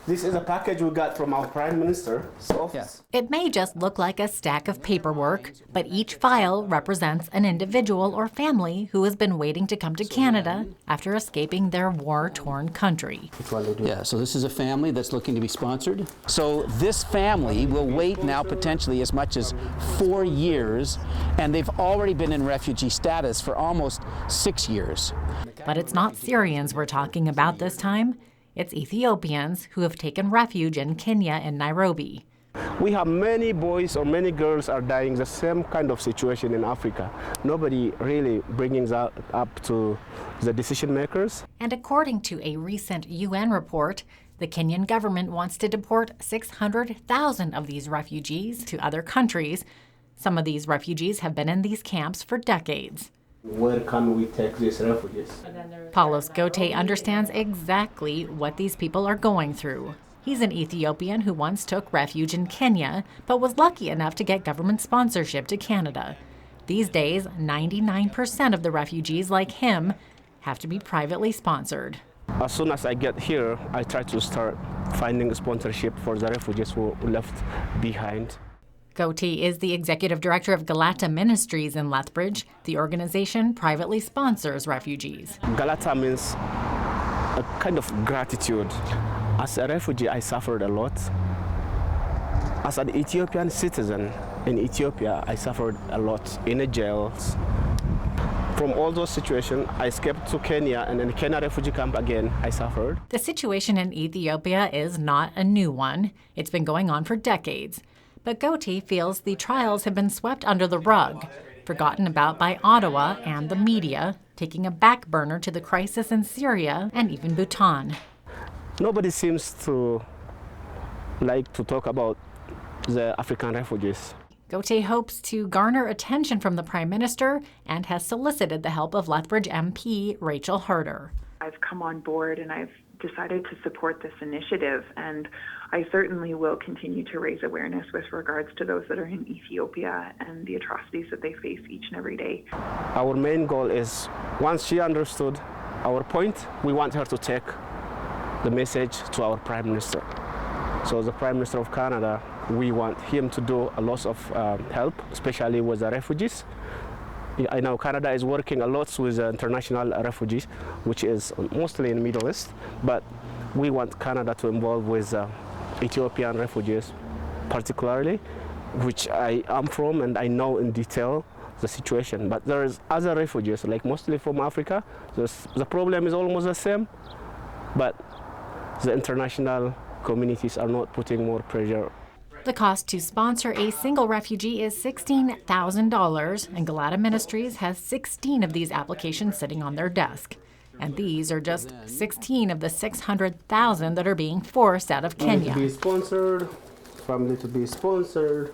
This is a package we got from our Prime Minister's office. It may just look like a stack of paperwork, but each file represents an individual or family who has been waiting to come to Canada after escaping their war-torn country. Yeah, so this is a family that's looking to be sponsored. So this family will wait now potentially as much as 4 years, and they've already been in refugee status for almost 6 years. But it's not Syrians we're talking about this time. It's Ethiopians who have taken refuge in Kenya and Nairobi. We have many boys or many girls are dying the same kind of situation in Africa. Nobody really bringing that up to the decision makers. And according to a recent UN report, the Kenyan government wants to deport 600,000 of these refugees to other countries. Some of these refugees have been in these camps for decades. Where can we take these refugees? Paulos Gote understands exactly what these people are going through. He's an Ethiopian who once took refuge in Kenya, but was lucky enough to get government sponsorship to Canada. These days, 99% of the refugees like him have to be privately sponsored. As soon as I get here, I try to start finding sponsorship for the refugees who left behind. Gote is the executive director of Galata Ministries in Lethbridge. The organization privately sponsors refugees. Galata means a kind of gratitude. As a refugee, I suffered a lot. As an Ethiopian citizen in Ethiopia, I suffered a lot in the jails. From all those situations, I escaped to Kenya, and in Kenya refugee camp again, I suffered. The situation in Ethiopia is not a new one. It's been going on for decades. But Gote feels the trials have been swept under the rug, forgotten about by Ottawa and the media, taking a back burner to the crisis in Syria and even Bhutan. Nobody seems to like to talk about the African refugees. Gote hopes to garner attention from the Prime Minister and has solicited the help of Lethbridge MP Rachel Harder. I've come on board and I've decided to support this initiative, and I certainly will continue to raise awareness with regards to those that are in Ethiopia and the atrocities that they face each and every day. Our main goal is, once she understood our point, we want her to take the message to our Prime Minister. So the Prime Minister of Canada, we want him to do a lot of help, especially with the refugees. I know Canada is working a lot with international refugees, which is mostly in the Middle East, but we want Canada to involve with Ethiopian refugees particularly, which I am from and I know in detail the situation. But there is other refugees, like mostly from Africa. The problem is almost the same, but the international communities are not putting more pressure. The cost to sponsor a single refugee is $16,000, and Galata Ministries has 16 of these applications sitting on their desk. And these are just 16 of the 600,000 that are being forced out of Kenya. To be sponsored, family to be sponsored.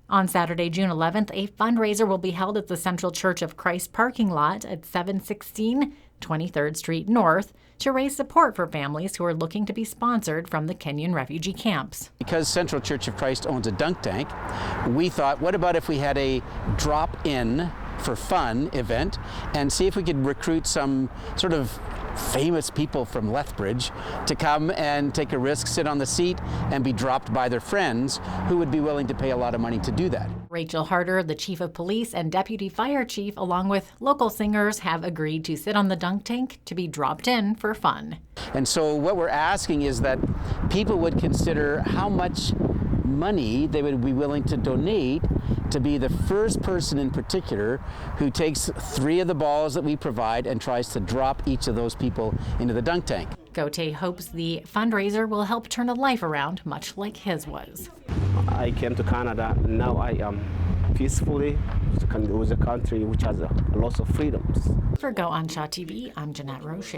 On Saturday, June 11th, a fundraiser will be held at the Central Church of Christ parking lot at 716 23rd Street North to raise support for families who are looking to be sponsored from the Kenyan refugee camps. Because Central Church of Christ owns a dunk tank, we thought, what about if we had a drop-in for fun event and see if we could recruit some sort of famous people from Lethbridge to come and take a risk, sit on the seat, and be dropped by their friends who would be willing to pay a lot of money to do that. Rachel Harder, the chief of police and deputy fire chief, along with local singers, have agreed to sit on the dunk tank to be dropped in for fun. And so what we're asking is that people would consider how much money they would be willing to donate to be the first person in particular who takes 3 of the balls that we provide and tries to drop each of those people into the dunk tank. Gote hopes the fundraiser will help turn a life around, much like his was. I came to Canada, now I am peacefully with a country which has a lot of freedoms. For Go On Shaw TV, I'm Jeanette Roche.